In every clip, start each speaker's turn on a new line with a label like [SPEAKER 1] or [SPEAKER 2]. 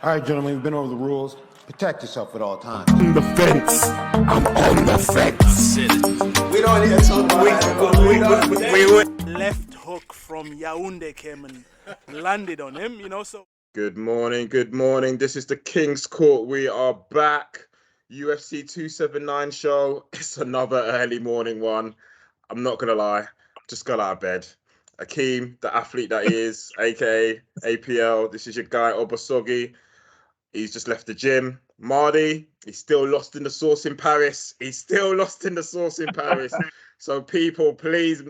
[SPEAKER 1] All right, gentlemen, we've been over the rules. Protect yourself at all times.
[SPEAKER 2] On the fence. I'm on the fence.
[SPEAKER 3] We don't need to talk about
[SPEAKER 4] we left hook from Yaoundé came and landed on him, you know, so.
[SPEAKER 5] Good morning, good morning. This is the King's Court. We are back. UFC 279 show. It's another early morning one. I'm not going to lie. Just got out of bed. Akeem, the athlete that he is, aka APL. This is your guy, Obasogi. He's just left the gym. Marty, he's still lost in the sauce in Paris. So people, please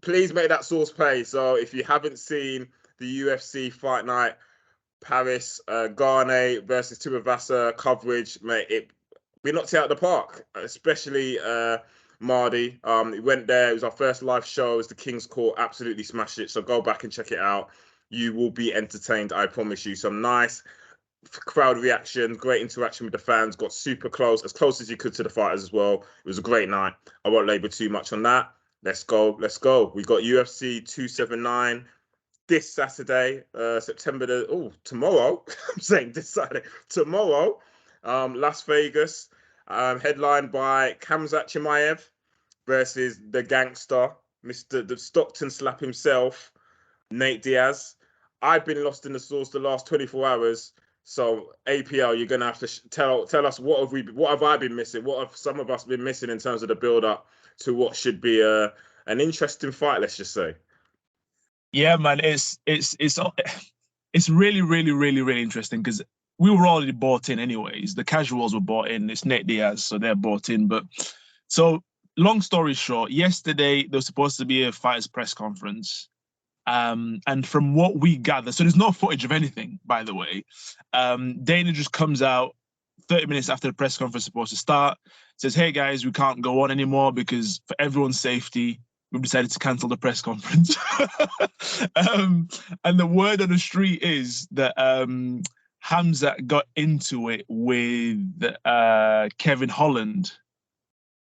[SPEAKER 5] make that sauce pay. So if you haven't seen the UFC Fight Night Paris, Garnet versus Tuivasa coverage, mate, we knocked it out of the park, especially Marty. He went there. It was our first live show. It was the King's Court. Absolutely smashed it. So go back and check it out. You will be entertained, I promise you. Some nice crowd reaction, great interaction with the fans, got super close as you could to the fighters as well. It was a great night. I won't labor too much on that. Let's go. We got UFC 279 this Saturday, tomorrow. I'm saying this Saturday, tomorrow, Las Vegas, headlined by Khamzat Chimaev versus the gangster, the Stockton slap himself, Nate Diaz. I've been lost in the sauce the last 24 hours. So APL, you're gonna have to tell us what have I been missing? What have some of us been missing in terms of the build up to what should be an interesting fight? Let's just say.
[SPEAKER 6] Yeah, man, it's really, really, really, really interesting because we were already bought in anyways. The casuals were bought in. It's Nate Diaz, so they're bought in. But so long story short, yesterday there was supposed to be a fighters press conference. And from what we gather, so there's no footage of anything, by the way. Dana just comes out 30 minutes after the press conference is supposed to start, says, hey guys, we can't go on anymore because for everyone's safety, we've decided to cancel the press conference. And the word on the street is that Khamzat got into it with Kevin Holland,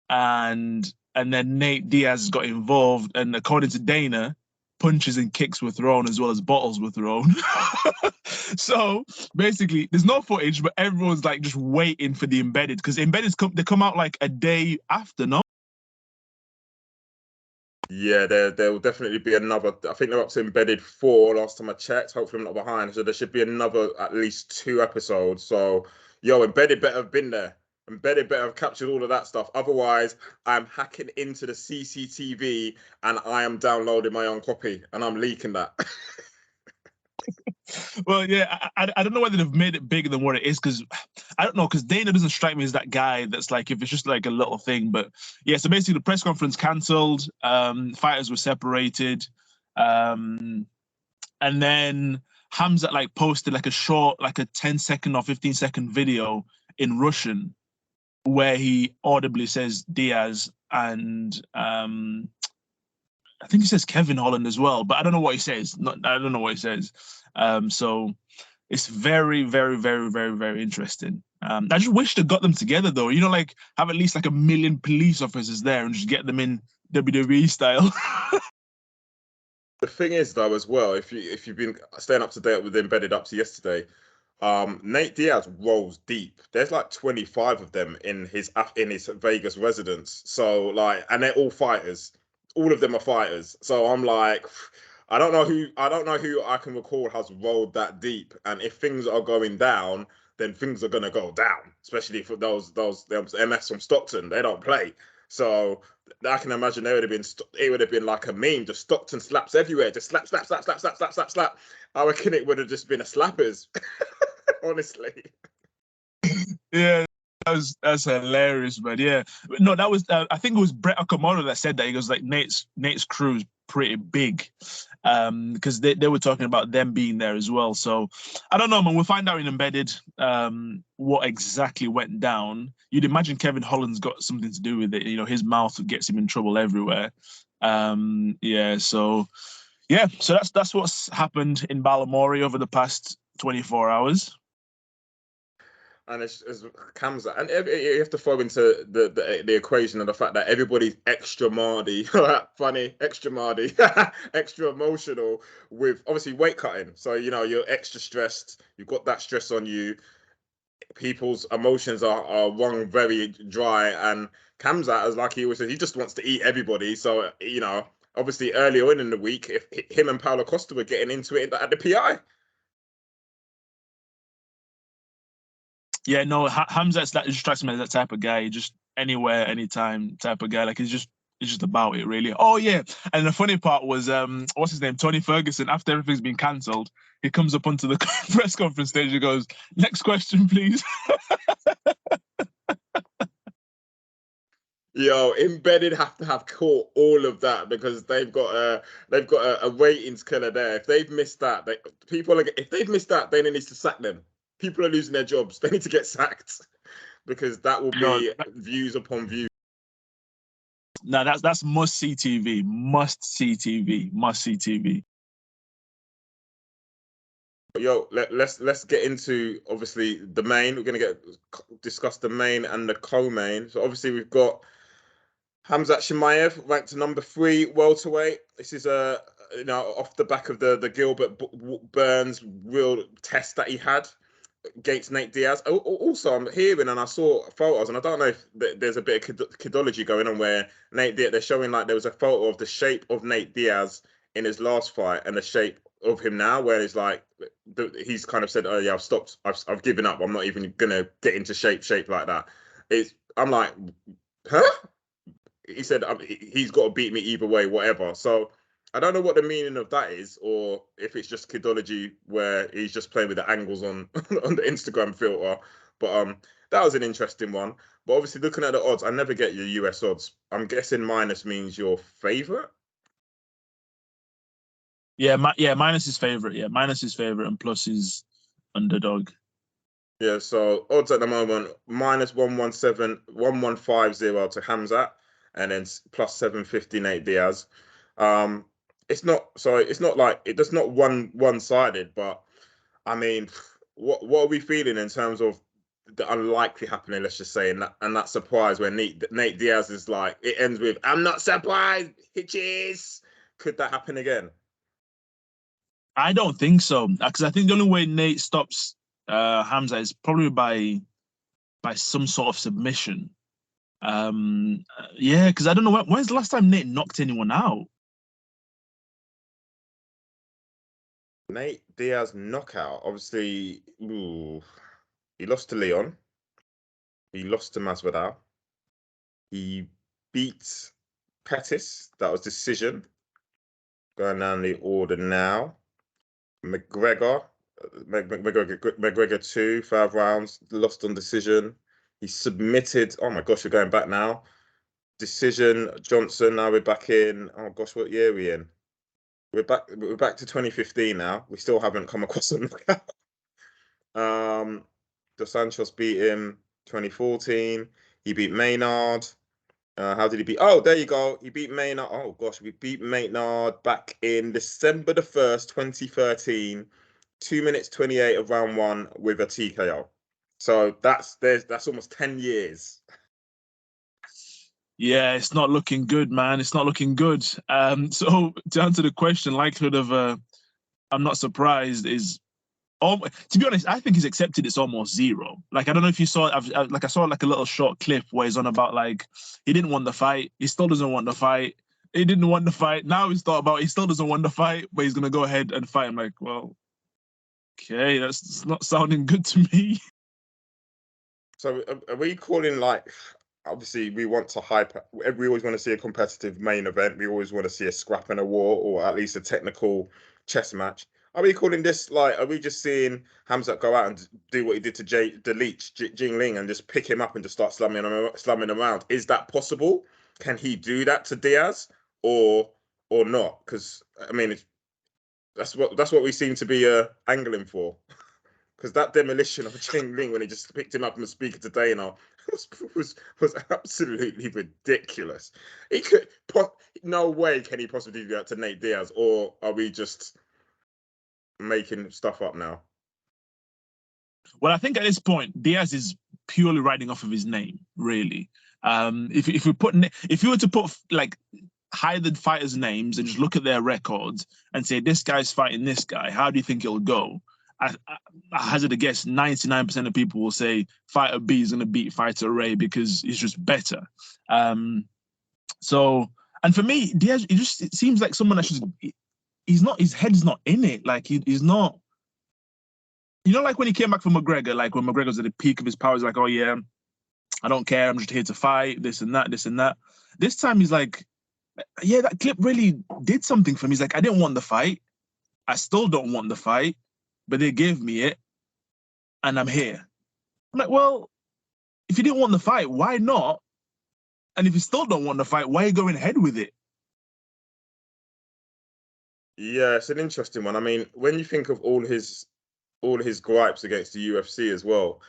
[SPEAKER 6] and then Nate Diaz got involved, and according to Dana, punches and kicks were thrown as well as bottles were thrown. So basically, there's no footage, but everyone's like just waiting for the embedded, because embeddeds they come out like a day after, no?
[SPEAKER 5] Yeah, there will definitely be another. I think they're up to embedded 4 last time I checked. Hopefully I'm not behind. So there should be another at least 2 episodes. So embedded better have been there. Embedded better have captured all of that stuff. Otherwise, I'm hacking into the CCTV and I am downloading my own copy and I'm leaking that.
[SPEAKER 6] Well, yeah, I don't know whether they've made it bigger than what it is, because I don't know, because Dana doesn't strike me as that guy that's like, if it's just like a little thing. But yeah, so basically the press conference cancelled, fighters were separated, and then Khamzat like posted like a short, like a 10-second or 15-second video in Russian where he audibly says Diaz and I think he says Kevin Holland as well, but I don't know what he says. I don't know what he says. So it's very, very, very, very, very interesting. I just wish they got them together though. Like have at least like 1 million police officers there and just get them in WWE style.
[SPEAKER 5] The thing is though, as well, if you've been staying up to date with Embedded up to yesterday, Nate Diaz rolls deep. There's like 25 of them in his Vegas residence. So like, and they're all fighters. All of them are fighters. So I'm like, I don't know who I can recall has rolled that deep. And if things are going down, then things are gonna go down. Especially for those MS from Stockton, they don't play. So I can imagine it would have been like a meme, just Stockton slaps everywhere, just slap. I reckon it would have just been a slappers. Honestly.
[SPEAKER 6] Yeah, that's hilarious, but yeah, no, that was I think it was Brett Okamoto that said that. He goes like Nate's crew is pretty big, because they were talking about them being there as well. So I don't know, man. We'll find out in Embedded what exactly went down. You'd imagine Kevin Holland's got something to do with it. His mouth gets him in trouble everywhere. Yeah, so that's what's happened in Balamory over the past 24 hours.
[SPEAKER 5] And it's Khamzat, and you have to throw into the equation of the fact that everybody's extra mardy, funny, extra mardy, extra emotional with obviously weight cutting. So you're extra stressed. You've got that stress on you. People's emotions are wrung very dry, and Khamzat, as like he always says, he just wants to eat everybody. So obviously earlier in the week, if him and Paulo Costa were getting into it at the PI.
[SPEAKER 6] Yeah, no, Hamzat's that just strikes me as that type of guy. Just anywhere, anytime type of guy. Like it's just about it, really. Oh yeah, and the funny part was what's his name, Tony Ferguson. After everything's been cancelled, he comes up onto the press conference stage. He goes, "Next question, please."
[SPEAKER 5] Yo, Embedded have to have caught all of that because they've got a ratings killer there. If they've missed that, if they've missed that, then it needs to sack them. People are losing their jobs. They need to get sacked because that will be views upon views.
[SPEAKER 6] No, that's must see TV, must see TV, must see TV.
[SPEAKER 5] Yo, let's get into obviously the main. We're gonna discuss the main and the co-main. So obviously we've got Khamzat Chimaev ranked to number 3 welterweight. This is off the back of the Gilbert Burns real test that he had against Nate Diaz. Also, I'm hearing and I saw photos, and I don't know if there's a bit of kidology going on where Nate Diaz, they're showing like there was a photo of the shape of Nate Diaz in his last fight and the shape of him now, where it's like he's kind of said, "Oh yeah, I've stopped. I've given up. I'm not even gonna get into shape like that." I'm like, huh? He said he's got to beat me either way, whatever. So I don't know what the meaning of that is, or if it's just kidology where he's just playing with the angles on on the Instagram filter. But that was an interesting one. But obviously, looking at the odds, I never get your US odds. I'm guessing minus means your favorite.
[SPEAKER 6] Yeah, minus his favorite. Yeah, minus his favorite, and plus his underdog.
[SPEAKER 5] Yeah, so odds at the moment minus 117, 1150 to Khamzat, and then plus 750 Nate Diaz. It's not like it's not one-sided, but I mean, what are we feeling in terms of the unlikely happening? Let's just say, and that surprise where Nate Diaz is like, it ends with "I'm not surprised, hitches." Could that happen again?
[SPEAKER 6] I don't think so, because I think the only way Nate stops Khamzat is probably by some sort of submission. Yeah, because I don't know when's the last time Nate knocked anyone out.
[SPEAKER 5] Nate Diaz knockout. Obviously, he lost to Leon. He lost to Masvidal. He beat Pettis. That was decision. Going down the order now. McGregor 2, 5 rounds, lost on decision. He submitted. Oh my gosh, we're going back now. Decision Johnson. Now we're back in. Oh gosh, what year are we in? We're back to 2015 now. We still haven't come across a knockout. Dos Santos beat him 2014. He beat Maynard. How did he beat? Oh, there you go. He beat Maynard. Oh gosh, we beat Maynard back in December the 1st, 2013. 2 minutes 28 of round 1 with a TKO. So that's almost 10 years.
[SPEAKER 6] Yeah, it's not looking good, man. It's not looking good. So to answer the question, likelihood of I'm not surprised is, to be honest, I think he's accepted it's almost zero. Like I don't know if you saw, I saw like a little short clip where he's on about like he didn't want the fight, he still doesn't want the fight, he didn't want the fight. Now he's thought about he still doesn't want the fight, but he's gonna go ahead and fight. I'm like, well, okay, that's not sounding good to me.
[SPEAKER 5] So are we calling like? Obviously, we want to hype. We always want to see a competitive main event. We always want to see a scrap and a war, or at least a technical chess match. Are we calling this like? Are we just seeing Khamzat go out and do what he did to Jingliang, and just pick him up and just start slumming around? Is that possible? Can he do that to Diaz, or not? Because I mean, that's what we seem to be angling for. Because that demolition of Jingliang when he just picked him up from the speaker today, was absolutely ridiculous. He could no way can he possibly do that to Nate Diaz, or are we just making stuff up now?
[SPEAKER 6] Well, I think at this point, Diaz is purely riding off of his name, really. If you were to put like hide the fighters' names and just look at their records and say this guy's fighting this guy, how do you think it'll go? I hazard a guess, 99% of people will say fighter B is going to beat fighter A because he's just better. So, and for me, Diaz, it seems like someone that's just, his head's not in it. Like he's not, you know, like when he came back from McGregor, like when McGregor was at the peak of his powers, like, oh yeah, I don't care, I'm just here to fight, this and that, this and that. This time he's like, yeah, that clip really did something for me. He's like, I didn't want the fight. I still don't want the fight, but they gave me it, and I'm here. I'm like, well, if you didn't want the fight, why not? And if you still don't want the fight, why are you going ahead with it?
[SPEAKER 5] Yeah, it's an interesting one. I mean, when you think of all his gripes against the UFC as well,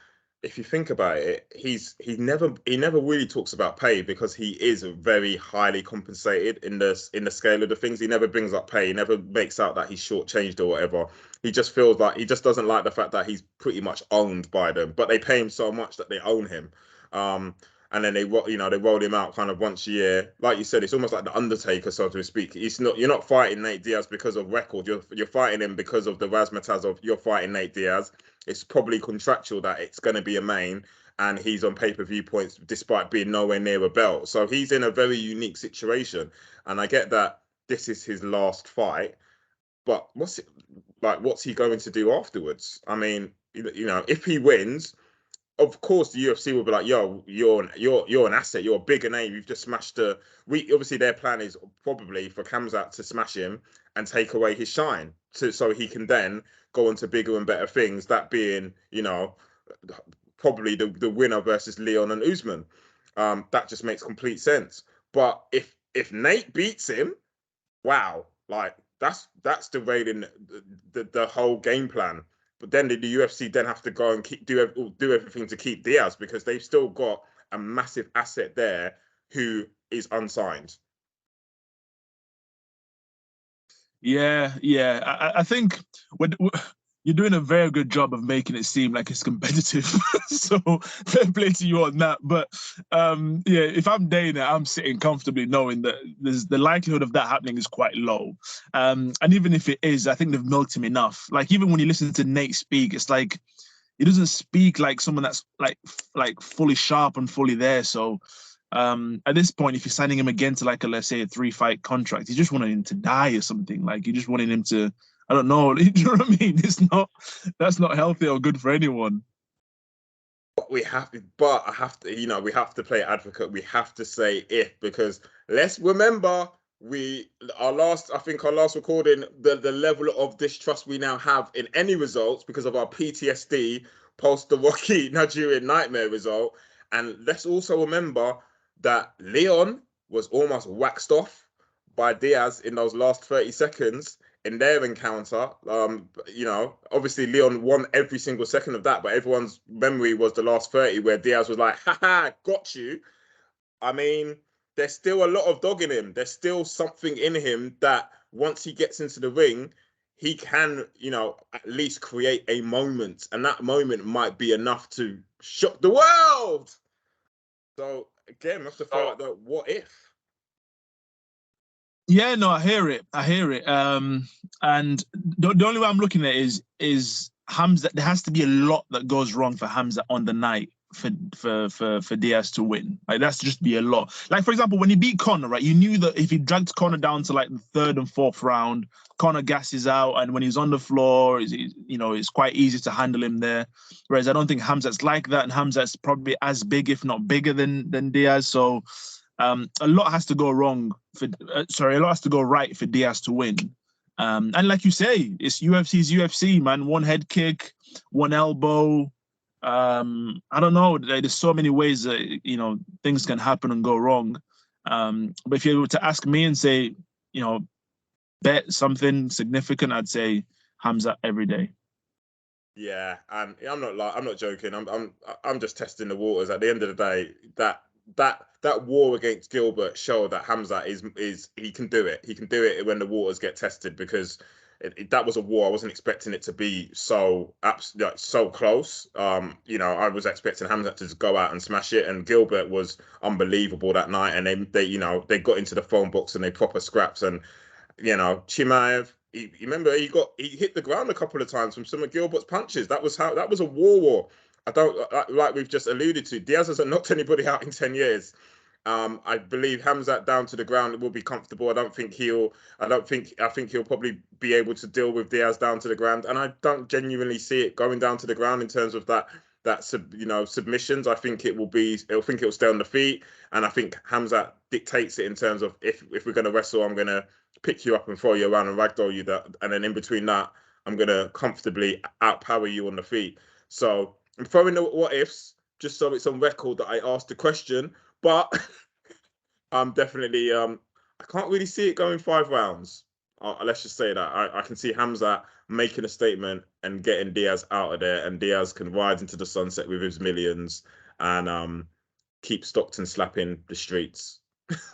[SPEAKER 5] if you think about it, he never really talks about pay because he is very highly compensated in the scale of the things. He never brings up pay. He never makes out that he's shortchanged or whatever. He just feels like he just doesn't like the fact that he's pretty much owned by them, but they pay him so much that they own him. And then they rolled him out kind of once a year. Like you said, it's almost like the Undertaker, so to speak. You're not fighting Nate Diaz because of record. You're fighting him because of the razzmatazz of you're fighting Nate Diaz. It's probably contractual that it's going to be a main, and he's on pay-per-view points despite being nowhere near a belt. So he's in a very unique situation. And I get that this is his last fight, but what's he going to do afterwards? I mean, if he wins, of course the UFC will be like, yo, you're an asset, you're a bigger name, you've just smashed obviously their plan is probably for Khamzat to smash him and take away his shine so he can then go on to bigger and better things, that being, probably the winner versus Leon and Usman. That just makes complete sense. But if Nate beats him, wow, like that's derailing the whole game plan. But then the UFC then have to go and do everything to keep Diaz because they've still got a massive asset there who is unsigned.
[SPEAKER 6] Yeah. I think you're doing a very good job of making it seem like it's competitive. So fair play to you on that. But yeah, if I'm Dana, I'm sitting comfortably knowing that the likelihood of that happening is quite low. And even if it is, I think they've milked him enough. Like even when you listen to Nate speak, it's like he doesn't speak like someone that's like fully sharp and fully there. So at this point, if you're signing him again to like let's say a 3-fight contract, you just wanted him to die or something. Like you just wanted him to, I don't know. Do you know what I mean? That's not healthy or good for anyone.
[SPEAKER 5] But we have to play advocate. We have to say if, because let's remember our last recording, the level of distrust we now have in any results because of our PTSD post the Rocky Nigerian Nightmare result. And let's also remember that Leon was almost waxed off by Diaz in those last 30 seconds in their encounter. Obviously Leon won every single second of that, but everyone's memory was the last 30 where Diaz was like, haha, got you. I mean, there's still a lot of dog in him. There's still something in him that once he gets into the ring, he can, at least create a moment. And that moment might be enough to shock the world. So again, we have to find out what if.
[SPEAKER 6] Yeah, no, I hear it. And the only way I'm looking at it is Khamzat. There has to be a lot that goes wrong for Khamzat on the night for Diaz to win. Like that's just be a lot. Like for example, when he beat Conor, right? You knew that if he dragged Conor down to like the 3rd and 4th round, Conor gasses out, and when he's on the floor, it's quite easy to handle him there. Whereas I don't think Khamzat's like that, and Khamzat's probably as big, if not bigger, than Diaz. So a lot has to go wrong a lot has to go right for Diaz to win. And like you say, it's UFC's UFC, man. One head kick, one elbow. I don't know. There's so many ways that things can happen and go wrong. But if you were to ask me and say, bet something significant, I'd say Khamzat every day.
[SPEAKER 5] Yeah, and I'm not joking. I'm just testing the waters. At the end of the day, that war against Gilbert showed that Khamzat is he can do it. He can do it when the waters get tested because that was a war. I wasn't expecting it to be so so close. You know, I was expecting Khamzat to just go out and smash it, and Gilbert was unbelievable that night. And they you know, they got into the phone box and they proper scraps. And you know, Chimaev, you remember he hit the ground a couple of times from some of Gilbert's punches. That was a war. I don't like we've just alluded to. Diaz hasn't knocked anybody out in 10 years. I believe Khamzat down to the ground will be comfortable. I think he'll probably be able to deal with Diaz down to the ground, and I don't genuinely see it going down to the ground in terms of submissions. I think it'll stay on the feet, and I think Khamzat dictates it in terms of if we're going to wrestle, I'm going to pick you up and throw you around and ragdoll you, and then in between that, I'm going to comfortably outpower you on the feet. So I'm throwing the what ifs just so it's on record that I asked the question. But I'm definitely, I can't really see it going 5 rounds. Let's just say that. I can see Khamzat making a statement and getting Diaz out of there, and Diaz can ride into the sunset with his millions and keep Stockton slapping the streets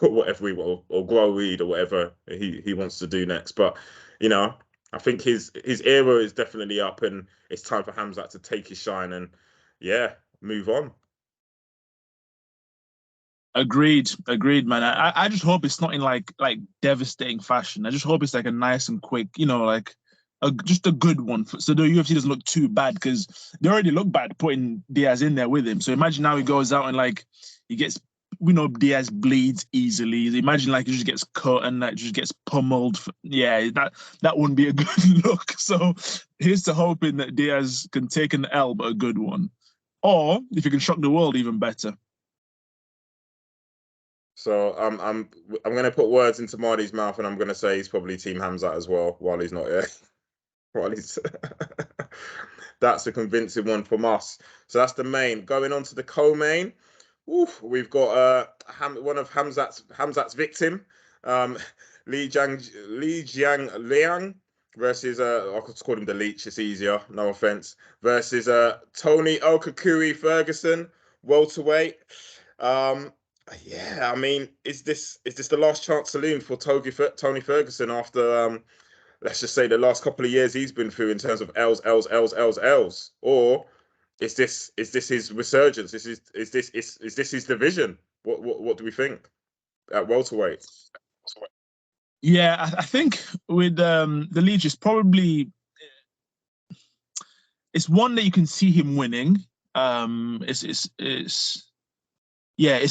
[SPEAKER 5] or whatever we will, or grow weed or whatever he wants to do next. But, you know, I think his era is definitely up, and it's time for Khamzat to take his shine and, yeah, move on.
[SPEAKER 6] Agreed, man. I just hope it's not in like devastating fashion. I just hope it's like a nice and quick, you know, like just a good one, so the UFC doesn't look too bad, because they already look bad putting Diaz in there with him. So imagine now he goes out and like he gets, we know Diaz bleeds easily. Imagine like he just gets cut and like just gets pummeled. Yeah, that wouldn't be a good look. So here's to hoping that Diaz can take an L, but a good one, or if he can shock the world, even better.
[SPEAKER 5] So I'm gonna put words into Marty's mouth, and I'm gonna say he's probably Team Khamzat as well while he's not here. While he's that's a convincing one from us. So that's the main. Going on to the co-main, we've got one of Khamzat's victim, Jingliang versus I could call him the Leech. It's easier, no offense. Versus Tony Okakui Ferguson, welterweight. Yeah, I mean, is this the last chance saloon for Tony Ferguson after let's just say the last couple of years he's been through in terms of L's, or is this his resurgence? Is this his division? What do we think at welterweight?
[SPEAKER 6] Yeah, I think with the Leech, is probably, it's one that you can see him winning. It's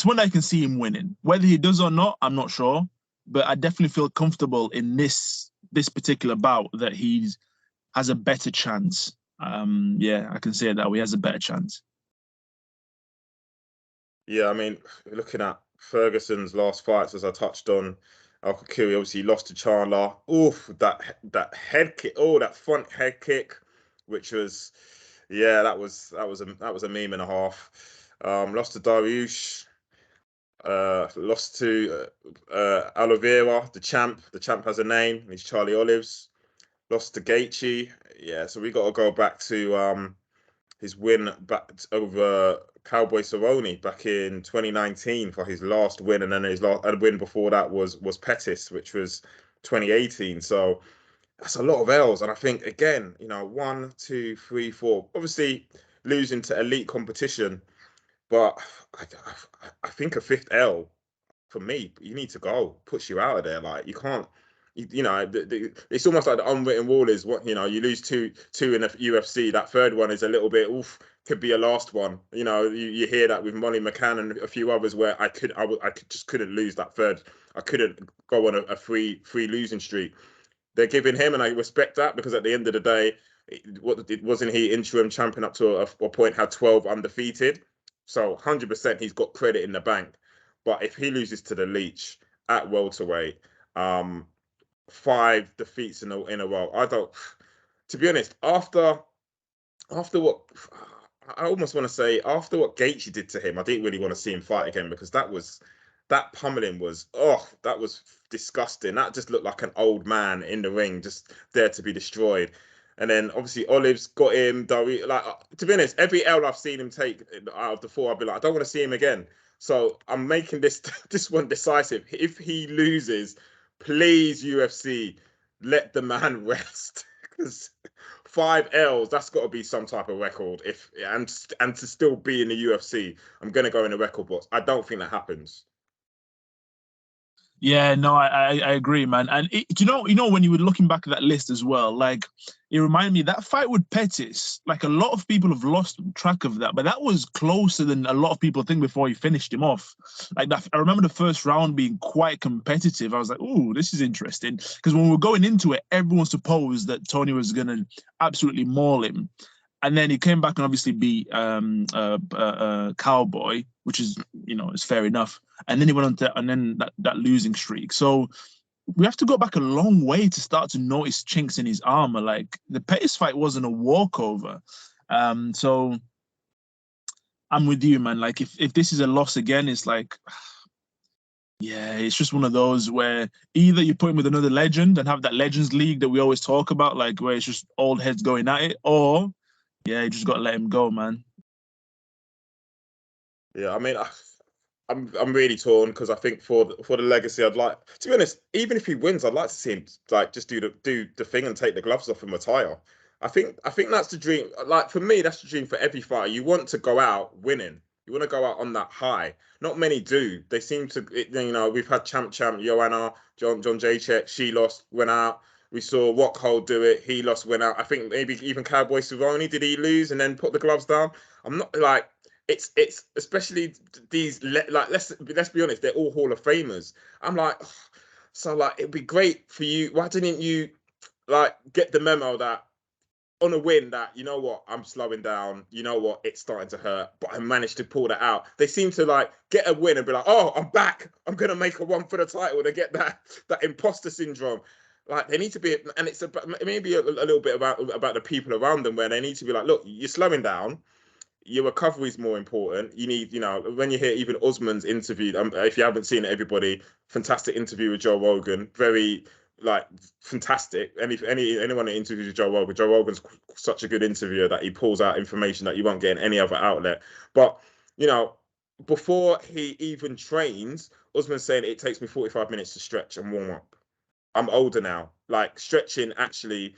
[SPEAKER 6] one that I can see him winning. Whether he does or not, I'm not sure. But I definitely feel comfortable in this particular bout that he has a better chance. Yeah, I can say that he has a better chance.
[SPEAKER 5] Yeah, I mean, looking at Ferguson's last fights, as I touched on, Okakui obviously lost to Chandler. Oof, that head kick. Oh, that front head kick, which was, yeah, that was a meme and a half. Lost to Dariush. Lost to Oliveira, the champ. The champ has a name. He's Charlie Olives. Lost to Gaethje. Yeah, so we got to go back to his win back over Cowboy Cerrone back in 2019 for his last win, and then his last win before that was Pettis, which was 2018. So that's a lot of L's, and I think again, you know, 1, 2, 3, 4. Obviously, losing to elite competition, but I think a 5th L for me, you need to go, push you out of there. Like you can't. You know, it's almost like the unwritten rule is what, you know, you lose two in the UFC. That third one is a little bit, could be a last one. You know, you hear that with Molly McCann and a few others where I just couldn't lose that third. I couldn't go on a free losing streak. They're giving him, and I respect that, because at the end of the day, wasn't he interim champion up to a point, had 12 undefeated. So 100% he's got credit in the bank. But if he loses to the Leech at welterweight, 5 defeats in a row. I don't. To be honest, after what I almost want to say, after what Gaethje did to him, I didn't really want to see him fight again, because that pummeling was that was disgusting. That just looked like an old man in the ring, just there to be destroyed. And then obviously Olives got him. Like, to be honest, every L I've seen him take out of the 4, I'll be like, I don't want to see him again. So I'm making this one decisive. If he loses, please UFC, let the man rest, because 5 L's, that's got to be some type of record. And to still be in the UFC, I'm gonna go in the record books. I don't think that happens.
[SPEAKER 6] Yeah, no, I agree, man. And you know, when you were looking back at that list as well, like it reminded me that fight with Pettis. Like a lot of people have lost track of that, but that was closer than a lot of people think before he finished him off. Like that, I remember the first round being quite competitive. I was like, "Oh, this is interesting," because when we were going into it, everyone supposed that Tony was gonna absolutely maul him. And then he came back and obviously beat Cowboy, which is, you know, it's fair enough. And then he went on to, and then that losing streak. So we have to go back a long way to start to notice chinks in his armor. Like the Pettis fight wasn't a walkover. So I'm with you, man. Like if this is a loss again, it's like, yeah, it's just one of those where either you put him with another legend and have that Legends League that we always talk about, like where it's just old heads going at it, or yeah, you just got to let him go, man.
[SPEAKER 5] Yeah, I mean, I'm really torn, because I think for the legacy, I'd like, to be honest, even if he wins, I'd like to see him like just do the thing and take the gloves off and retire. I think that's the dream. Like for me, that's the dream for every fighter. You want to go out winning. You want to go out on that high. Not many do. They seem to, you know, we've had champ Joanna, John Jacek, she lost, went out. We saw Rockhold do it. He lost, went out. I think maybe even Cowboy Cerrone, did he lose and then put the gloves down? I'm not like, it's especially these, like, let's be honest, they're all Hall of Famers. I'm like, so like it'd be great for you. Why didn't you like get the memo that on a win that, you know what, I'm slowing down, you know what, it's starting to hurt, but I managed to pull that out. They seem to like get a win and be like, oh, I'm back, I'm gonna make a run for the title. They get that imposter syndrome. Like they need to be, and it's maybe a little bit about the people around them, where they need to be like, look, you're slowing down, your recovery is more important. You need, you know, when you hear even Usman's interview, if you haven't seen it, everybody, fantastic interview with Joe Rogan, very like fantastic. And if anyone that interviews Joe Rogan's such a good interviewer that he pulls out information that you won't get in any other outlet. But you know, before he even trains, Usman's saying it takes me 45 minutes to stretch and warm up. I'm older now. Like stretching actually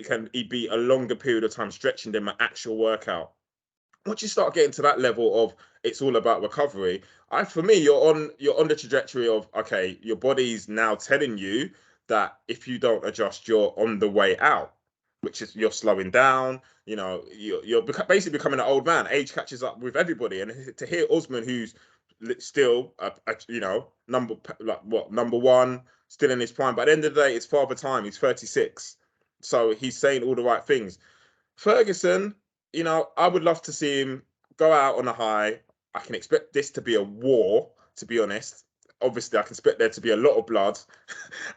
[SPEAKER 5] can be a longer period of time stretching than my actual workout. Once you start getting to that level of it's all about recovery, for me, you're on the trajectory of, okay, your body's now telling you that if you don't adjust, you're on the way out, which is you're slowing down. You know, you're basically becoming an old man. Age catches up with everybody, and to hear Usman, who's still, you know, number one, still in his prime, but at the end of the day, it's father time. He's 36, so he's saying all the right things. Ferguson, you know, I would love to see him go out on a high. I can expect this to be a war, to be honest. Obviously, I can expect there to be a lot of blood.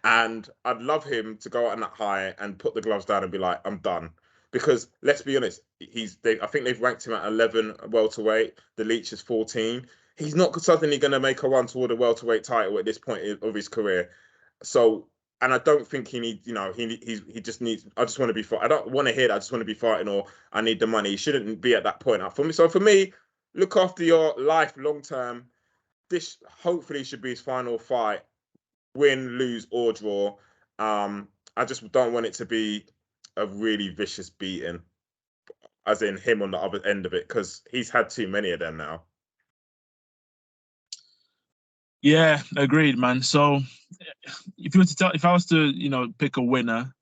[SPEAKER 5] And I'd love him to go out on that high and put the gloves down and be like, I'm done. Because let's be honest, I think they've ranked him at 11 welterweight. The Leech is 14. He's not suddenly going to make a run toward a welterweight title at this point of his career. So, and I don't think he needs, you know, he just needs, I just want to be fighting. I don't want to hear that. I just want to be fighting, or I need the money. He shouldn't be at that point. For me, so for me, look after your life long term. This hopefully should be his final fight, win, lose, or draw. I just don't want it to be a really vicious beating, as in him on the other end of it, because he's had too many of them now.
[SPEAKER 6] Yeah, agreed, man. So if I was to, you know, pick a winner,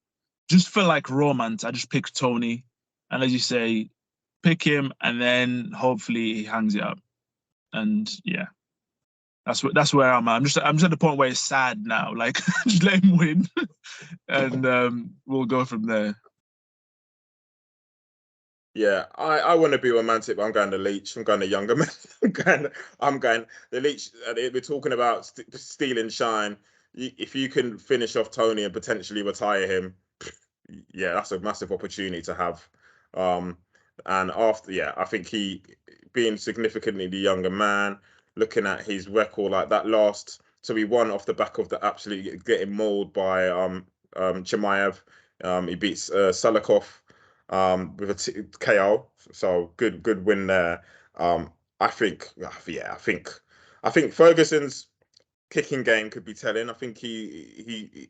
[SPEAKER 6] just for like romance, I just pick Tony, and as you say, pick him, and then hopefully he hangs it up. And yeah, that's where I'm at. I'm just at the point where it's sad now. Like just let him win, and we'll go from there.
[SPEAKER 5] Yeah, I want to be romantic, but I'm going to Leech. I'm going to younger man. I'm going the Leech. We're talking about stealing shine. If you can finish off Tony and potentially retire him, yeah, that's a massive opportunity to have. And after, yeah, I think he, being significantly the younger man, looking at his record like that last, so he won off the back of the absolutely getting mauled by Chimaev. He beats Salikov with a KO, so good win there. I think, yeah, I think Ferguson's kicking game could be telling. I think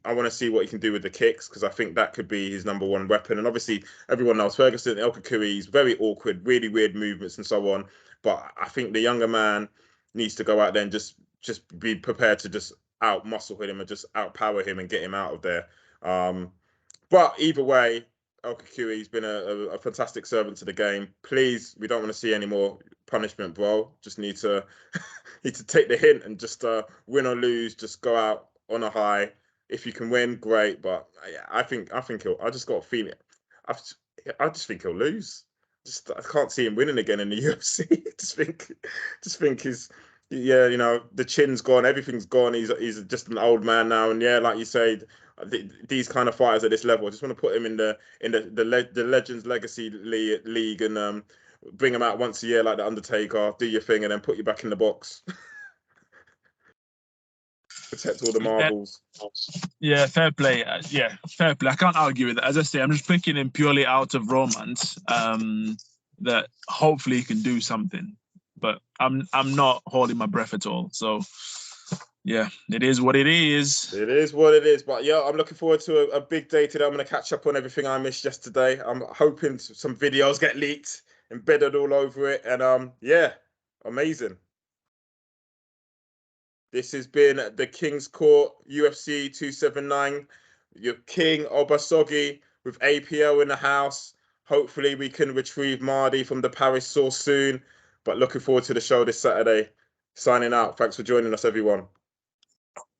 [SPEAKER 5] I want to see what he can do with the kicks, because I think that could be his number one weapon. And obviously, everyone knows Ferguson, El Kukui is very awkward, really weird movements and so on. But I think the younger man needs to go out there and just be prepared to just out muscle him and just outpower him and get him out of there. But either way, El Kukui's been a fantastic servant to the game. Please, we don't want to see any more punishment, bro. Just need to take the hint and just win or lose, just go out on a high. If you can win, great. But yeah, I think he'll. I just got a feeling. I just think he'll lose. I can't see him winning again in the UFC. just think his. Yeah, you know, the chin's gone, everything's gone. He's just an old man now, and yeah, like you say, these kind of fighters at this level, I just want to put him in the Legends Legacy League and bring him out once a year like the Undertaker, do your thing, and then put you back in the box. Protect all the marbles.
[SPEAKER 6] Yeah, fair play. Yeah, fair play. I can't argue with that. As I say, I'm just picking him purely out of romance. That hopefully he can do something. But I'm not holding my breath at all. So, yeah, it is what it is.
[SPEAKER 5] It is what it is. But, yeah, I'm looking forward to a big day today. I'm going to catch up on everything I missed yesterday. I'm hoping some videos get leaked, embedded all over it. And, yeah, amazing. This has been the King's Court UFC 279. Your King Obasogi with APL in the house. Hopefully we can retrieve Mardi from the Paris source soon. But looking forward to the show this Saturday. Signing out. Thanks for joining us, everyone.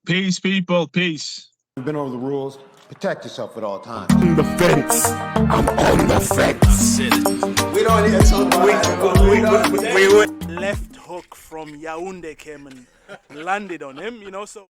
[SPEAKER 6] Peace, people. Peace.
[SPEAKER 1] We've been over the rules. Protect yourself at all times.
[SPEAKER 2] On the fence. I'm on the fence.
[SPEAKER 3] We don't need to talk about that.
[SPEAKER 4] Left hook from Yaounde came and landed on him, you know, so